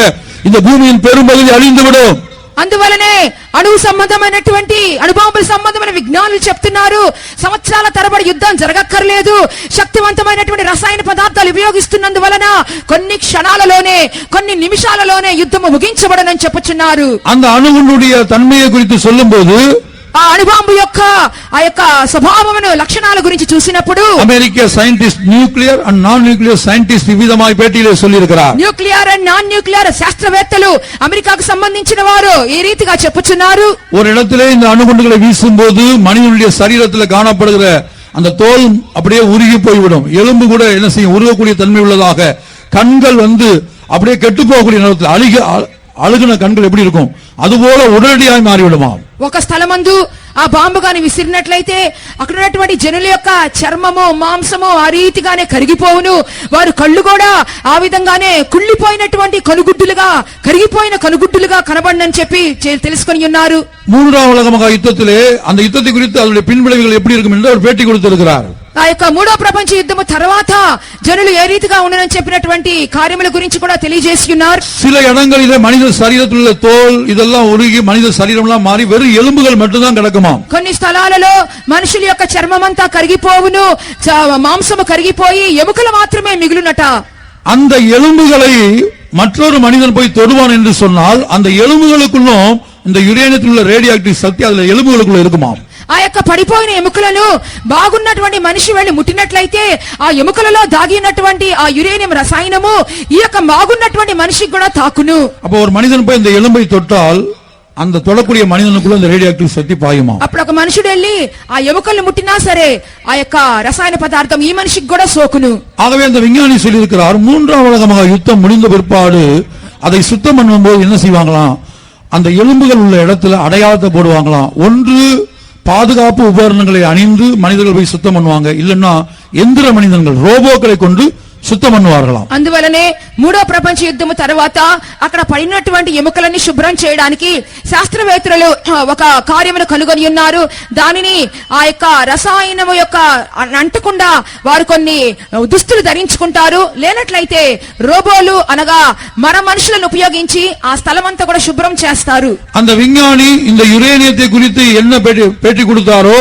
இந்த பூமியின் பெரும்பகுதி அழிந்துவிடும். అందువలనే అణువు సంబంధమైనటువంటి అణుబాంబుల సంబంధమైన విజ్ఞానులు చెప్తున్నారు, సంవత్సరాల తరబడి యుద్ధం జరగక్కర్లేదు. శక్తివంతమైనటువంటి రసాయన పదార్థాలు ఉపయోగిస్తున్నందువలన కొన్ని క్షణాలలోనే, కొన్ని నిమిషాలలోనే యుద్ధము ముగించబడనని చెప్పుచున్నారు. அந்த அணுகுண்டுடைய தன்மையை குறித்து சொல்லும்போது, ఆ అణుబాంబు యొక్క ఆ యొక్క స్వభావమును, లక్షణాల గురించి చూసినప్పుడు அமெரிக்க சயின்டிஸ்ட், நியூக்ளியர் அண்ட் நான் நியூக்ளியர் சயின்டிஸ்ட் விவிதமாய் பேட்டியிலே சொல்லியிருக்கிறார். న్యూక్లియర్ అండ్ నాన్ న్యూక్లియర్ శాస్త్రవేత్తలు అమెరికాకు సంబంధించిన వారు ఈ రీతిగా చెప్పుచున్నారు. ஒரு இடத்திலே இந்த அணுகுண்டுகளை வீசும்போது மனிதனுடைய சரீரத்தில் காணப்படுகிற அந்த தோல் அப்படியே உருகி போய்விடும். எலும்பு கூட என்ன செய்யும், உருகக்கூடிய தன்மை உள்ளதாக. கண்கள் அப்படியே கெட்டு போகக்கூடிய நேரத்தில் அழுகின கண்கள் எப்படி இருக்கும், அதுபோல உடனடியாக மாறிவிடுமா. ఒక స్థలమందు ఆ బాంబు గాని విసిరినట్లయితే అక్కడ ఉన్నటువంటి జనుల యొక్క చర్మము, మాంసము ఆ రీతిగానే కరిగిపోవును. వారు కళ్ళు కూడా ఆ విధంగానే కుళ్ళిపోయినటువంటి కనుగుడ్డులుగా, కరిగిపోయిన కనుగుడ్డులుగా కనబడనని చెప్పి తెలుసుకొని ఉన్నారు. மூன்றாம் உலக மகா யுத்தத்திலே அந்த யுத்தத்தை குறித்து அதனுடைய பின்விளைவுகள் எப்படி இருக்கும் என்று அவர் பேட்டி கொடுத்திருக்கிறார். ఆ యొక్క మూడో ప్రపంచ యుద్ధము తర్వాత జనులు ఏ రీతిగా ఉండనని చెప్పినటువంటి కార్యముల గురించి కూడా తెలియజేసి ఉన్నారు. சில இடங்களிலே மனித சரீரத்தில் உள்ள தோல் இதெல்லாம் உருகி மனித சரீரம்லாம் மாறி வெறும் எலும்புகள் மட்டும்தான் கிடக்குமா. కొన్ని స్థలాలలో మనుషుల యొక్క చర్మమంతా కరిగిపోవును, మాంసము కరిగిపోయి ఎముకలు మాత్రమే మిగులునట. அந்த எலும்புகளை மற்றொரு மனிதன் போய் தொடுவான் என்று சொன்னால் அந்த எலும்புகளுக்குள்ளும் இந்த யுரேனியத்தில் உள்ள ரேடியோ ஆக்டிவ் சக்தி அதுல எலும்புகளுக்குள்ள இருக்குமா. ఆ యొక్క పడిపోయిన ఎముకలను బాగున్నటువంటి మనిషి వెళ్లి ముట్టినట్లయితే ఆ ఎముకలలో దాగినటువంటి ఆ యురేనియం రసాయనము ఈ యొక్క బాగున్నటువంటి మనిషికి కూడా తాకును. அப்ப ஒரு மனிதன் போய் இந்த எலும்பை தொட்டால் அந்த தொடக்கூடிய மனிதனுக்குள்ள இந்த ரேடியோ ஆக்டிவ் சக்தி பாயுமா. అప్పుడు ఒక మనుషుడు వెళ్లి ఆ ఎముకలను ముట్టినా సరే ఆ యొక్క రసాయన పదార్థం ఈ మనిషికి కూడా సోకును. ஆகவே அந்த விஞ்ஞானி சொல்லியிருக்கிறார், மூன்றாம் உலக மகா யுத்தம் முடிந்த பிற்பாடு அதை சுத்தம் பண்ணும்போது என்ன செய்வாங்களாம், அந்த எலும்புகள் உள்ள இடத்துல அடையாளத்தை போடுவாங்களாம். ஒன்று பாதுகாப்பு உபகரணங்களை அணிந்து மனிதர்கள் போய் சுத்தம் பண்ணுவாங்க, இல்லன்னா எந்திர மனிதர்கள் ரோபோக்களை கொண்டு சுத்தம் பண்ணுவார்களாம். అందువలనే మూడో ప్రపంచ యుద్ధము తర్వాత అక్కడ పడినటువంటి ఎముకలని శుభ్రం చేయడానికి శాస్త్రవేత్తలు ఒక కార్యమును కనుగొని ఉన్నారు. దానిని ఆ యొక్క రసాయనము యొక్క అంటకుండా వారు కొన్ని దుస్తులు ధరించుకుంటారు. లేనట్లయితే రోబోలు అనగా మర మనుషులను ఉపయోగించి ఆ స్థలమంతా కూడా శుభ్రం చేస్తారు. அந்த விஞ்ஞானி இந்த யுரேனியத்தை குறித்து என்ன பேட்டி கொடுத்தாரோ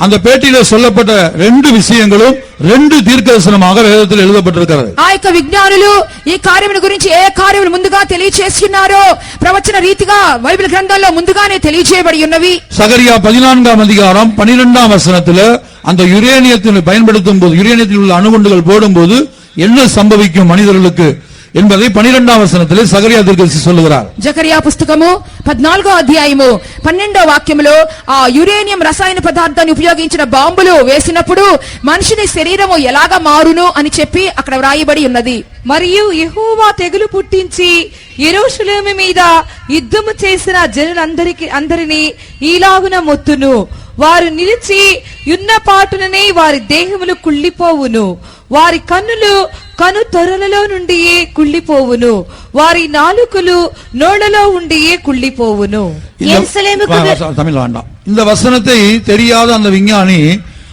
அந்த பேட்டியில சொல்லப்பட்ட ரெண்டு விஷயங்களும் ரெண்டு தீர்க்கதரிசனமாக வேதத்தில் எழுதப்பட்டிருக்கிறது. ఆ యొక్క విజ్ఞానులు ఈ కార్యముల గురించి ఏ కార్యములు ముందుగా తెలియచేస్తున్నారో ప్రవచన రీతిగా బైబిల్ గ్రంథంలో ముందుగానే తెలియజేయబడి ఉన్నవి. சகரியா 14ஆம் அதிகாரம் 12ஆம் வசனத்துல அந்த யுரேனியத்தை பயன்படுத்தும் போது, யுரேனியத்தில் உள்ள அணுகுண்டுகள் போடும்போது என்ன சம்பவிக்கும் மனிதர்களுக்கு என்பதை 12ஆம் வசனத்திலே சகரியா தீர்க்கதரிசி சொல்லுகிறார். జకరియా పుస్తకము 14వ అధ్యాయము 12వ వాక్యములో ఆ యురేనియం రసాయన పదార్థాన్ని ఉపయోగించిన బాంబులు వేసినప్పుడు మనిషిని శరీరము ఎలాగా మారును అని చెప్పి అక్కడ వ్రాయబడి ఉన్నది. మరియు యెహోవా తెగులు పుట్టించి యెరూషలేము మీద యుద్ధము చేసిన అందరినీ ఈలాగున మొత్తును. వారు నిలిచి యున్న పాటుననే వారి దేహములు కుళ్ళిపోవును. వారి కన్నులు కను తొరలలో నుండియే కుళ్ళిపోవును. వారి నాలుకలు నోళ్లలో ఉండియే కుళ్ళిపోవును. தமிழ் வேண்டாம். இந்த வசனத்தை தெரியாத அந்த விஞ்ஞானி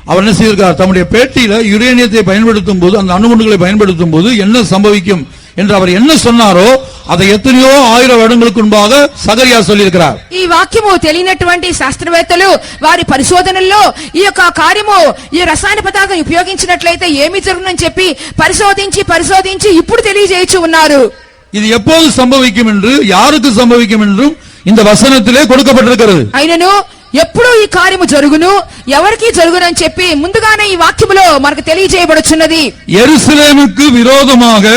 அவர் என்ன செய்திருக்கார், தம்முடைய பேட்டியில யுரேனியத்தை பயன்படுத்தும் போது, அந்த அணுகுண்டுகளை பயன்படுத்தும் போது என்ன சம்பவிக்கும் என்று அவர் என்ன சொன்னாரோ அதை எத்தனையோ ஆயிரம் வருடங்களுக்கு முன்பாக சகரியா சொல்லியிருக்கிறார். ఈ వాక్యము తెలియనటువంటి శాస్త్రవేత్తలు వారి పరిశోధనల్లో ఈ యొక్క కార్యము ఈ రసాయన పదార్థం ఉపయోగించినట్లయితే ఏమి జరుగునని చెప్పి పరిశోధించి ఇప్పుడు తెలియజేయచ్చు ఉన్నారు. இது எப்போது சம்பவிக்கும் என்று, யாருக்கு சம்பவிக்கும் என்றும் இந்த வசனத்திலே கொடுக்கப்பட்டிருக்கிறது. అయినను ఎప్పుడు ఈ కార్యము జరుగును, ఎవరికి జరుగునని చెప్పి ముందుగానే ఈ వాక్యములో మనకు తెలియజేయబడుచున్నది. యెరూషలేముకు విరోధமாக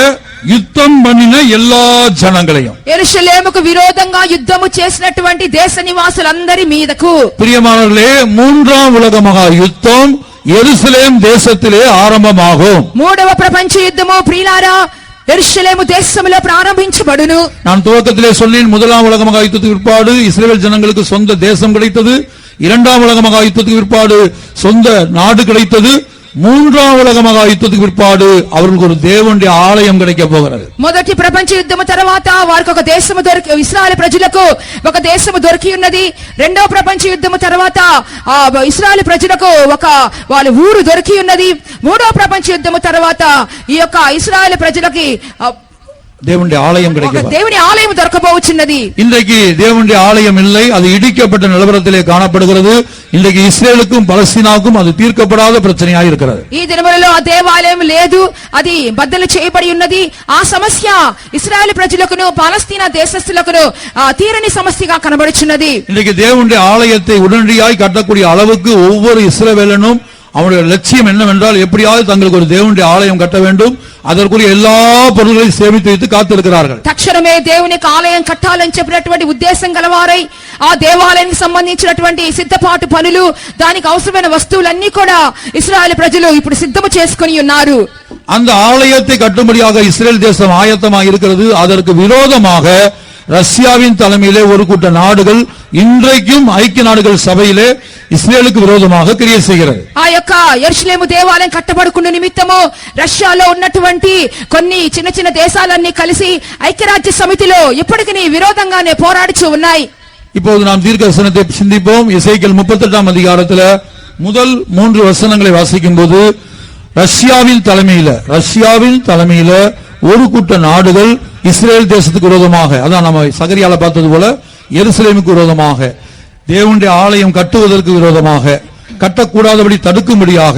యుద్ధం பண்ணின எல்லா జనங்களையும், యెరూషలేముకు విరోధంగా యుద్ధము చేసినటువంటి దేశ నివాసులందరి మీదకు. பிரியமானவர்களே, மூன்றாம் உலக மகா யுத்தம் యెరూషలేం దేశத்திலே ஆரம்பமாகும். మూడవ ప్రపంచ యుద్ధము ప్రియులారా యెరూషలేము దేశములో ప్రారంభించబడును. நான் துவக்கத்திலே சொன்னேன், முதலாம் உலக மகா யுத்தத்துக்கு பிற்பாடு இஸ்ரவேல் ஜனங்களுக்கு சொந்த தேசம் கிடைத்தது. இரண்டாம் உலக மகா யுத்தத்துக்கு பிற்பாடு சொந்த நாடு கிடைத்தது. மூன்றாம் உலக மகா யுத்தத்துக்கு பிற்பாடு அவர்களுக்கு ஒரு தேவனுடைய ஆலயம் கிடைக்க போகிறது. మొదటి ప్రపంచ యుద్ధము తర్వాత వారికి ఒక దేశము దొరికి, ఇశ్రాయేలు ప్రజలకు ఒక దేశము దొరికి ఉన్నది. రెండవ ప్రపంచ యుద్ధము తర్వాత ఆ ఇశ్రాయేలు ప్రజలకు ఒక వాళ్ళ ఊరు దొరికి ఉన్నది. మూడవ ప్రపంచ యుద్ధము తర్వాత ఈ యొక్క ఇశ్రాయేలు ప్రజలకి தேவனுடைய ஆலயம் ఒక கிடைக்கும். దేవుని ఆలయం దొరకబోచున్నది. இன்றைக்கு தேவனுடைய ஆலயம் இல்லை, அது இடிக்கப்பட்ட நிலவரத்திலே காணப்படுகிறது. இன்றைக்கு இஸ்ரேலுக்கும் பலஸ்தீனாவுக்கும் அது தீர்க்கப்படாத பிரச்சனையாக இருக்கிறது. ఈ దినములలో ఆ దేవాలయం లేదు, అది బద్దలు చేయబడి ఉన్నది. ఆ సమస్య ఇశ్రాయేలు ప్రజలకును పాలస్తీనా దేశస్థులకును తీరని సమస్యగా కనబడుచున్నది. இன்றைக்கு தேவனுடைய ஆலயத்தை உடனடியாய் கட்டக்கூடிய அளவுக்கு ஒவ்வொரு இஸ்ரவேலனும் அவருடைய லட்சியம் என்னவென்றால், எப்படியாவது தங்களுக்கு ஒரு தேவனுடைய ஆலயம் கட்ட வேண்டும், அதற்குரிய எல்லா பொருள்களையும் சேமித்து வைத்து காத்திருக்கிறார்கள். తక్షణమే దేవునికి ఆలయం కట్టాలని చెప్పినటువంటి ఉద్దేశం గలవారై ఆ దేవాలయానికి సంబంధించినటువంటి సిద్ధపాటు పనులు, దానికి అవసరమైన వస్తువులన్నీ కూడా ఇశ్రాయేలు ప్రజలు ఇప్పుడు సిద్ధము చేసుకుని ఉన్నారు. அந்த ஆலயத்தை கட்டும்படியாக இஸ்ரேல் தேசம் ஆயத்தமாக இருக்கிறது. அதற்கு விரோதமாக ரஷ்யாவின் தலைமையிலே ஒரு கூட்ட நாடுகள் இன்றைக்கும் ஐக்கிய நாடுகள் சபையிலே இஸ்ரேலுக்கு விரோதமாக கிரியை செய்கிறது. ఆ యొక్క యెరూషలేము దేవాలయం కట్టబడుకున్న నిమిత్తము రష్యాలో ఉన్నటువంటి కొన్ని చిన్న చిన్న దేశాలన్నీ కలిసి ఐక్యరాజ్య సమితిలో ఇప్పటికీ విరోధంగానే పోరాడుచూ ఉన్నాయి. இப்போது நாம் தீர்க்கதரிசனத்தை சிந்திப்போம். எசேக்கியேல் 38ஆம் அதிகாரத்தில் முதல் 3 வசனங்களை வாசிக்கும் போது ரஷ்யாவின் தலைமையில ஒரு கூட்ட நாடுகள் இஸ்ரேல் தேசத்துக்கு விரோதமாக, அதான் நம்ம சகரியால பார்த்தது போல எருசலேமுக்கு விரோதமாக, தேவனுடைய ஆலயம் கட்டுவதற்கு விரோதமாக, கட்டக்கூடாதபடி தடுக்கும்படியாக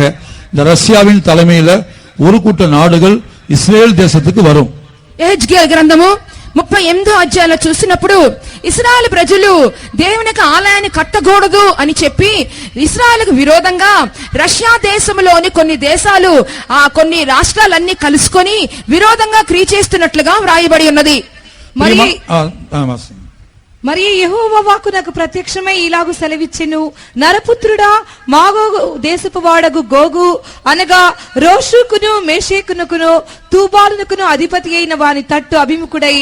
இந்த ரஷ்யாவின் தலைமையில ஒரு கூட்ட நாடுகள் இஸ்ரேல் தேசத்துக்கு வரும். యెహెజ్కేలు గ్రంథము 38వ అధ్యాయంలో చూసినప్పుడు ఇశ్రాయేలు ప్రజలు దేవునికి ఆలయాన్ని కట్టకూడదు అని చెప్పి ఇశ్రాయేలుకు విరోధంగా రష్యా దేశంలోని కొన్ని దేశాలు కొన్ని రాష్ట్రాలన్నీ కలుసుకొని విరోధంగా క్రియ చేస్తున్నట్లుగా వ్రాయబడి ఉన్నది. మరి యెహోవా వాక్కు నాకు ప్రత్యక్షమై ఇలాగు సెలవిచ్చెను, నరపుత్రుడా, మాగోగు దేశపు వాడగు గోగు అనగా రోషుకును మేషేకునుకును తూబాలునకును అధిపతి అయిన వాని తట్టు అభిముఖుడై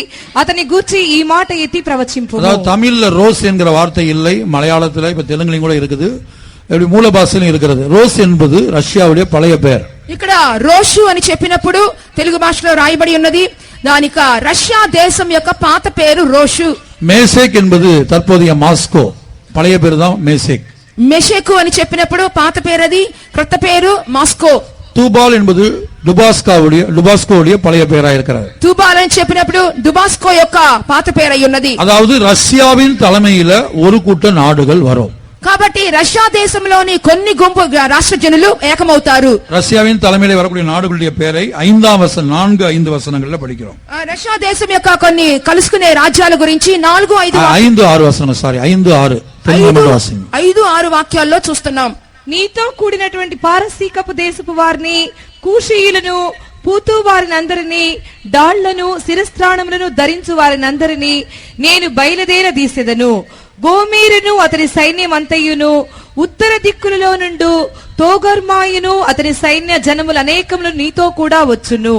అతని గూర్చి ఈ మాట ఎత్తి ప్రవచింపు. தமிழ்ல ரோஸ் என்கிற வார்த்தை இல்லை, மலையாளத்துல இப்ப தெலுங்குலையும் கூட இருக்குது, மூல பாஷையிலும் இருக்கிறது. ரோஸ் என்பது ரஷ்யாவுடைய பழைய பெயர். ఇక్కడ రోషు అని చెప్పినప్పుడు తెలుగు భాషలో రాయబడి ఉన్నది, దానికి రష్యా దేశం యొక్క పాత పేరు రోషు. மேசேக் என்பது தற்போதைய மாஸ்கோ, பழைய பேர் தான் மேசேக். మెషెకు అని చెప్పినప్పుడు పాత పేరు అది, క్రొత్త పేరు మాస్కో. தூபால் என்பது டுபாஸ்கோவுடைய பழைய பெயராக இருக்கிறது. తూబాల్ అని చెప్పినప్పుడు డుబాస్కో యొక్క పాత పేరు అయి ఉన్నది. அதாவது ரஷ்யாவின் தலைமையில ஒரு கூட்ட நாடுகள் வரும். కాబట్టి రష్యా దేశంలోని కొన్ని గుంపు రాష్ట్ర జనులు ఏకమవుతారు. ரஷ்யாவின் தலைமையில வரக்கூடிய நாடுகளுடைய பெயரை 4-5 வசனங்கள்ல படிக்கிறோம். రష్యా దేశం యొక్క కొన్ని కలుసుకునే రాజ్యాల గురించి 4-5 వచనం, సారీ 5-6 వాక్యాల్లో చూస్తున్నాం. నీతో కూడినటువంటి పారసీకపు దేశపు వారిని, కూషీయులను, పూతు వారినందరినీ డాళ్లను శిరస్త్రాణములను ధరించు వారినందరినీ నేను బయలుదేరదీసెదను. గోమేరును అతని సైన్యమంతయును ఉత్తర దిక్కులలో నుండు తోగర్మాయును అతని సైన్య జనములు అనేకములు నీతో కూడా వచ్చును.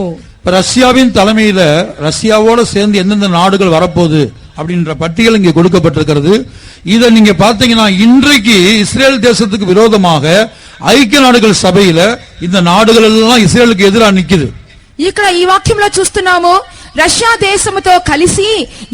ரஷ்யாவின் தலைமையில ரஷ்யாவோட சேர்ந்து எந்தெந்த நாடுகள் வரப்போகுது அப்படின்ற பட்டியல் இங்கே கொடுக்கப்பட்டிருக்கிறது. இதை நீங்க பாத்தீங்கன்னா இன்றைக்கு இஸ்ரேல் தேசத்துக்கு விரோதமாக ஐக்கிய நாடுகள் சபையில இந்த நாடுகள் எல்லாம் இஸ்ரேலுக்கு எதிராக நிக்குது. ఇక్కడ ఈ వాక్యంలో చూస్తున్నాము రష్యా దేశముతో కలిసి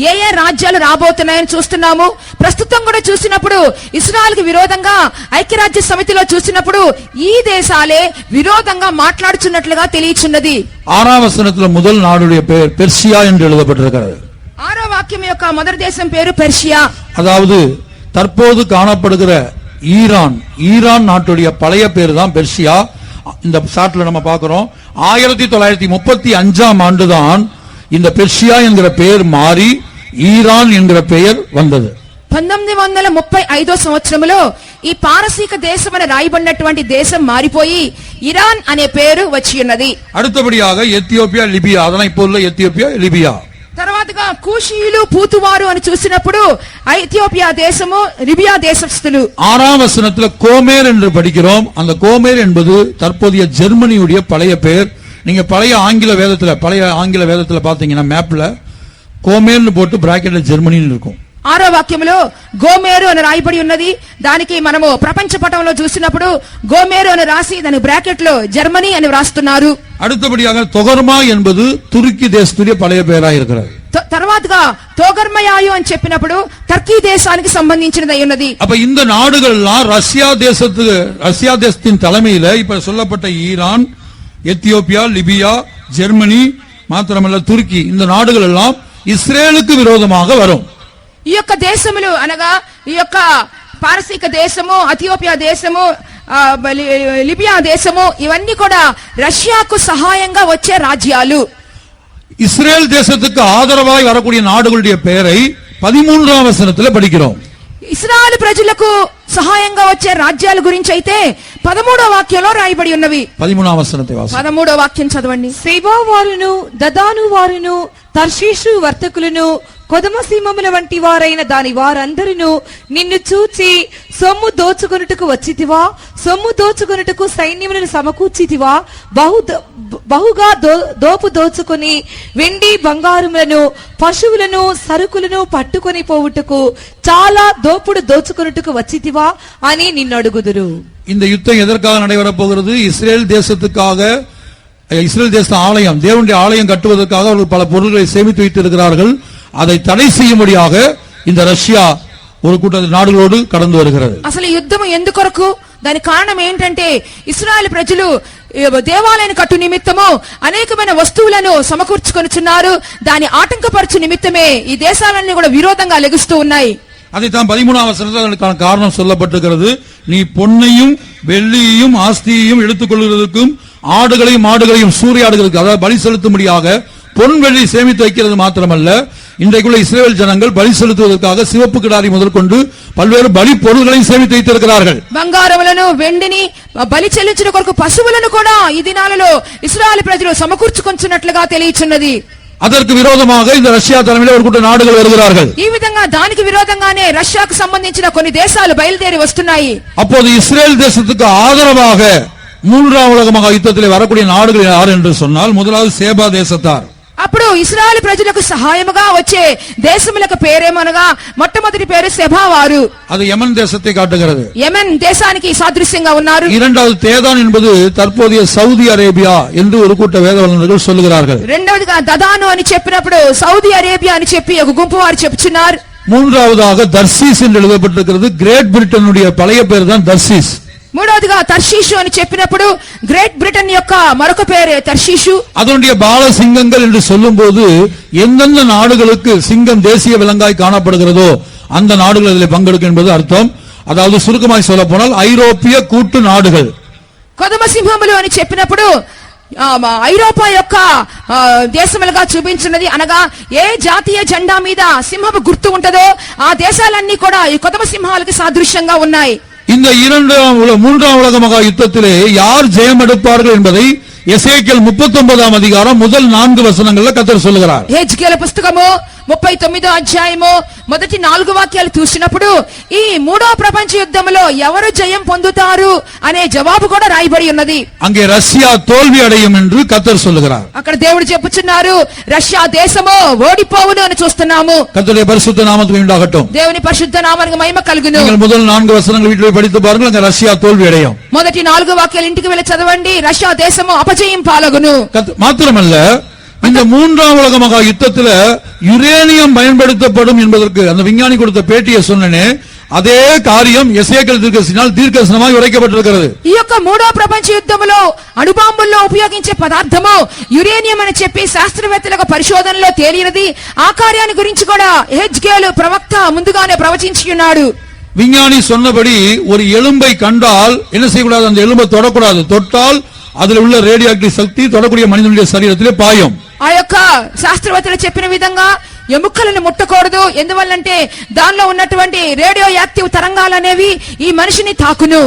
ఏ రాజ్యాలు రాబోతున్నాయని చూస్తున్నాము. ప్రస్తుతం కూడా చూసినప్పుడు ఇస్రాయల్ కి విరోధంగా ఐక్యరాజ్య సమితిలో చూసినప్పుడు ఈ దేశాలే విరోధంగా మాట్లాడుచున్నట్లుగా తెలియచున్నది. 6ஆம் வசனத்துல முதல் நாடுடைய பெயர் பெர்சியா என்று எழுதப்பட்டிருக்கிறது. 6వ వాక్యం యొక్క మొదటి దేశం పేరు పెర్షియా. அதாவது தற்போது காணப்படுகிற ஈரான் நாட்டுடைய பழைய பேர் தான் பெர்சியா. இந்த சாட்ல நம்ம பார்க்கிறோம் 1935ஆம் ஆண்டுதான் இந்த பெர்சியா என்கிற பெயர் மாறி ஈரான் என்கிற பெயர் வந்தது. 1935 సంవత్సరంలో ఈ పారసీక దేశం అని రాయబడినటువంటి దేశం మారిపోయి ఇరాన్ అనే పేరు వచ్చి ఉన్నది. அடுத்தபடியாக எத்தியோப்பியா, லிபியா, அதெல்லாம் இப்போ உள்ள எத்தியோப்பியா, லிபியா. తర్వాతగా కూషీయులు పూతువారు అని చూసినప్పుడు ఐథియోపియా దేశము, లిబియా దేశస్థులు. 6ஆம் வசனத்துல கோமேர் என்று படிக்கிறோம். அந்த கோமேர் என்பது தற்போதைய ஜெர்மனியுடைய பழைய பெயர். நீங்க பழைய ஆங்கில வேதத்துல பாத்தீங்கன்னா மேப்ல கோமேர்னு போட்டு பிராக்கெட்ல ஜெர்மனின்னு இருக்கும். 6వ వాక్యంలో గోమేరు అని రాయబడి ఉన్నది. దానికి మనము ప్రపంచ పటంలో చూసినప్పుడు గోమేరు అని రాసి దాని బ్రాకెట్ లో జర్మనీ అని వ్రాస్తున్నారు. அடுத்தபடியாக தொகர்மா என்பது துருக்கி தேசத்துடைய பழைய பெயராக இருக்கிறது. తర్వాతగా తోగర్మయాయు అని చెప్పినప్పుడు టర్కీ దేశానికి సంబంధించినది ఉన్నది. அப்ப இந்த நாடுகள் எல்லாம் ரஷ்யா தேசத்தின் தலைமையில இப்ப சொல்லப்பட்ட ஈரான், எத்தியோப்பியா, லிபியா, ஜெர்மனி மாத்திரமல்ல துருக்கி, இந்த நாடுகள் எல்லாம் இஸ்ரேலுக்கு விரோதமாக வரும். ఈ యొక్క దేశములు అనగా ఈ యొక్క పారసీక దేశము, ఇథియోపియా దేశము, లిబియా దేశము ఇవన్నీ కూడా రష్యాకు సహాయంగా వచ్చే రాజ్యాలు. இஸ்ரேல் தேசத்துக்கு ஆதரவாய் வரக்கூடிய நாடுகளுடைய பெயரை 13ஆம் வசனத்தில் படிக்கிறோம். ఇశ్రాయేలు ప్రజలకు సహాయంగా వచ్చే రాజ్యాల గురించి అయితే 13వ వాక్యంలో రాయబడి ఉన్నవి. 13ఆం వచనத்தை వాసి 13వ వాక్యం చదవండి. సేబా వారును దదాను వారును తర్షీషు వర్తకులను కొదమ సీమముల వంటి వారైన దాని వారందరూ నిన్ను చూచి సొమ్ము దోచుకొనుటకు వచ్చితివా, సొమ్ము దోచుకొనుటకు సైన్యములను సమకూర్చితివా, బహుగా దోపు దోచుకొని వెండి బంగారములను పశువులను సరుకులను పట్టుకొని పోవుటకు చాలా దోపుడు దోచుకొనుటకు వచ్చితివా అని నిన్ను అడుగుదురు. இந்த யுத்தம் எதற்காக நடைபெறப் போகிறது? இஸ்ரேல் தேசத்துக்காக. இஸ்ரேல் தேச ஆலயம், தேவனுடைய ஆலயம் கட்டுவதற்காக அவர்கள் பல பொருட்களை சேமித்து வைத்திருக்கிறார்கள். அதை தடை செய்யும்படியாக இந்த ரஷ்யா ஒரு கூட்ட நாடுகளோடு கடந்து வருகிறது. అసలు యుద్ధం ఎందుకొరకు? దాని కారణం ఏంటంటే ఇశ్రాయేలు ప్రజలు దేవాలయాన్ని కట్టు నిమిత్తము అనేకమైన వస్తువులను సమకూర్చుకొనుచున్నారు. దాని ఆటంకపరచు నిమిత్తమే ఈ దేశాలన్నీ కూడా విరోధంగా లెగుస్తూ ఉన్నాయి. அதைத்தான் 13ஆம் வசனத்தில் அதற்கான காரணம் சொல்லப்பட்டிருக்கிறது. நீ பொன்னையும் வெள்ளியையும் ஆஸ்தியையும் எடுத்துக்கொள்வதற்கும் ஆடுகளையும் மாடுகளையும் சூறையாடுகிறதுக்கு, அதாவது பலி செலுத்தும்படியாக பொன் வெள்ளி சேமித்து வைக்கிறது மாத்திரமல்ல, இன்றைக்குள்ள இஸ்ரேல் ஜனங்கள் பலி செலுத்துவதற்காக சிவப்பு கிடாரி முதற்கொண்டு பல்வேறு பலி பொருள்களையும் சேமித்து வைத்திருக்கிறார்கள். బంగారములను వెండిని బలి చెల్లించుట కొరకు పశువులను కూడా ఈ దినాలలో ఇశ్రాయేలు ప్రజలు సమకూర్చుకొంచున్నట్లుగా తెలియచున్నది. அதற்கு விரோதமாக இந்த ரஷ்யா தலைமையில் ஒரு கூட்ட நாடுகள் வருகிறார்கள். ఈ విధంగా దానికి విరోధంగానే రష్యాకు సంబంధించిన కొన్ని దేశాలు బయలుదేరి వస్తున్నాయి. அப்போது இஸ்ரேல் தேசத்துக்கு ஆதரவாக 3ஆம் உலக மகா யுத்தத்திலே வரக்கூடிய நாடுகள் யார் என்று சொன்னால், முதலாவது சேபா தேசத்தார். అప్పుడు ఇశ్రాయేలు ప్రజలకు సహాయముగా వచ్చే దేశములకు పేరేమనగా మొట్టమొదటి పేరు సెబా వారు. அது யமன் தேசத்தை காட்டுகிறது. యెమెన్ దేశానికి సాదృశ్యంగా ఉన్నారు. இரண்டாவது தேதான் என்பது தற்போதைய சவுதி அரேபியா என்று ஒரு கூட்ட வேத வல்லுநர்கள் சொல்லுகிறார்கள். రెండవదిగా దదాను అని చెప్పినప్పుడు సౌదీ అరేబియా అని చెప్పి ఒక గుంపు వారు చెప్తున్నారు. மூன்றாவதாக தர்சீஸ் என்று எழுதப்பட்டிருக்கிறது. கிரேட் பிரிட்டனுடைய பழைய பேர் தான் தர்சீஸ். మూడవదిగా తర్షీషు అని చెప్పినప్పుడు గ్రేట్ బ్రిటన్ యొక్క మరొక పేరు తర్షీషు. அதனுடைய பால சிங்கங்கள் என்று சொல்லும் போது எந்தெந்த நாடுகளுக்கு சிங்கம் தேசிய விலங்காய் காணப்படுகிறதோ அந்த நாடுகள் இதில் பங்கெடுக்கும் என்பது அர்த்தம். அதாவது சுருக்கமாய் சொல்ல போனால் ஐரோப்பிய கூட்டு நாடுகள். కొదమ సింహములు అని చెప్పినప్పుడు ఐరోపా యొక్క దేశములుగా చూపించినది. అనగా ఏ జాతీయ జెండా మీద సింహపు గుర్తు ఉంటదో ఆ దేశాలన్నీ కూడా ఈ కొదమ సింహాలకు సాదృశ్యంగా ఉన్నాయి. இந்த 3ஆம் உலக மகா யுத்தத்திலே யார் ஜெயம் எடுப்பார்கள் என்பதை எசேக்கியேல் 39 அதிகாரம் முதல் 4 வசனங்கள்ல கர்த்தர் சொல்லுகிறார். హెజ్కేలు పుస్తకము 39వ అధ్యాయము మొదటి 4 వాక్యాలు చూసినప్పుడు ఈ మూడో ప్రపంచ యుద్ధంలో ఎవరు జయం పొందుతారు అనే జవాబు కూడా రాయబడి ఉన్నది. அங்கே ரஷ்யா தோல்வி அடையும் என்று கர்த்தர் சொல்லுகிறார். అక్కడ దేవుడు చెప్పుచున్నారు రష్యా దేశము ఓడిపోవును అని చూస్తున్నాము. கர்த்தருடைய பரிசுத்த நாமத்துக்கு உண்டாகட்டும். దేవుని పరిశుద్ధ నామానికి మహిమ కలుగును. நீங்கள் முதல் 4 வசனங்கள் வீட்டில் போய் படித்து பாருங்கள். அங்க ரஷ்யா தோல்வி அடையும். మొదటి 4 వాక్యాలు ఇంటికి వెళ్లి చదవండి. రష్యా దేశము అపజయం పాలగును. மாத்திரமல்ல இந்த மூன்றாம் உலக மகா யுத்தத்துல யுரேனியம் பயன்படுத்தப்படும் என்பதற்கு அந்த விஞ்ஞானி கொடுத்த பேட்டியை சொன்னனே அதே காரியம் எசேக்கியேல் தீர்க்கதரிசியினால் தீர்க்கதரிசனமாய் உரைக்கப்பட்டிருக்கிறது. ఈ యొక్క మూడో ప్రపంచ యుద్ధములో అణుబాంబుల్లో ఉపయోగించే పదార్థము యురేనియం అని చెప్పి శాస్త్రవేత్తలకు పరిశోధనలో తేలినది. ఆ కార్యాన్ని గురించి కూడా హెజ్కేలు ప్రవక్త ముందుగానే ప్రవచించి ఉన్నాడు. விஞ்ஞானி சொன்னபடி ஒரு எலும்பை கண்டால் என்ன செய்யக்கூடாது? அந்த எலும்பை தொடக்கூடாது. தொட்டால் அதில் உள்ள ரேடியோ ஆக்டிவ் சக்தி தொடக்கூடிய மனிதனுடைய சரீரத்திலே பாயும். ఆ యొక్క శాస్త్రవేత్తలు చెప్పిన విధంగా ఎముకలను ముట్టకూడదు. ఎందువల్లంటే దానిలో ఉన్నటువంటి రేడియో యాక్టివ్ తరంగాలు అనేవి ఈ మనిషిని తాకును.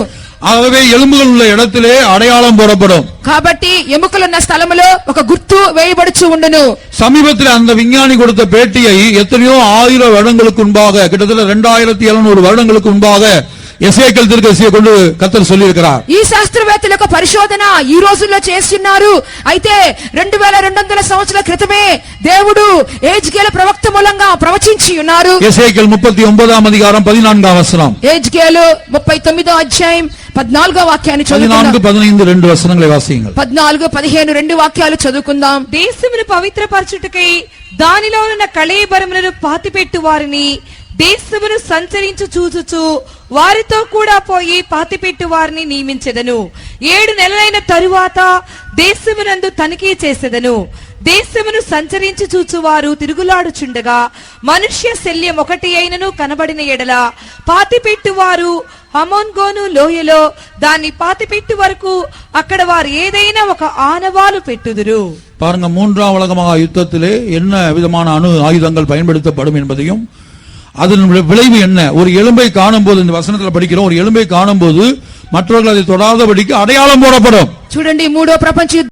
ஆகவே எலும்புகள் உள்ள இடத்திலே அடையாளம் போடப்படும். కాబట్టి ఎముకలున్న స్థలములో ఒక గుర్తు వేయబడుచు ఉండును. சமீபத்தில் அந்த விஞ்ஞானி கொடுத்த பேட்டியை எத்தனையோ 1000 வருடங்களுக்கு முன்பாக கிட்டத்தட்ட 2700 வருடங்களுக்கு முன்பாக எசேக்கியேல் தீர்க்கதரிசியை கொண்டு கர்த்தர் சொல்லி இருக்கிறார். ఈ శాస్త్రవేత్తల యొక్క పరిశోధన ఈ రోజుల్లో చేస్తున్నారు. అయితే 2200 సంవత్సరాల క్రితమే దేవుడు హెజ్కేలు ప్రవక్త మూలంగా ప్రవచించి ఉన్నారు. எசேக்கியேல் 39 அதிகாரம் 14 வசனம். హెజ్కేలు 39వ అధ్యాయం 14వ వాక్యాన్ని చదువుకుందాం. 14 15 2 వచనங்களை వాసియండి. 14 15 2 వాక్యాలు చదువుకుందాం. దేశమును పవిత్రపరచుటకై దానిలో ఉన్న కళేబరములను పాతిపెట్టు వారిని దేశమును సంచరించు చూచుచు వారితో కూడా పోయి పాతిపెట్టు వారిని నియమించెదను. 7 నెలలైన తరువాత దేశమునందు తనిఖీ చేసెదను. దేశమును సంచరించి చూచువారు తిరుగులాడుచుండగా మనుష్య శల్యం ఒకటి అయినను కనబడిన ఎడల పాతిపెట్టువారు హమోన్గోను లోయలో దాన్ని పాతిపెట్టు వరకు అక్కడ వారు ఏదైనా ఒక ఆనవాలు పెట్టుదురు. பாருங்க, மூன்றாம் உலக மகா யுத்தத்திலே என்ன விதமான அணு ஆயுதங்கள் பயன்படுத்தப்படும் என்பதையும் அதன் விளைவு என்ன. ஒரு எலும்பை காணும் போது, இந்த வசனத்தில் படிக்கிறோம், ஒரு எலும்பை காணும் போது மற்றவர்கள் அதை தொடாதபடிக்கு அடையாளம் போடப்படும். చూడండి, మూడో ప్రపంచ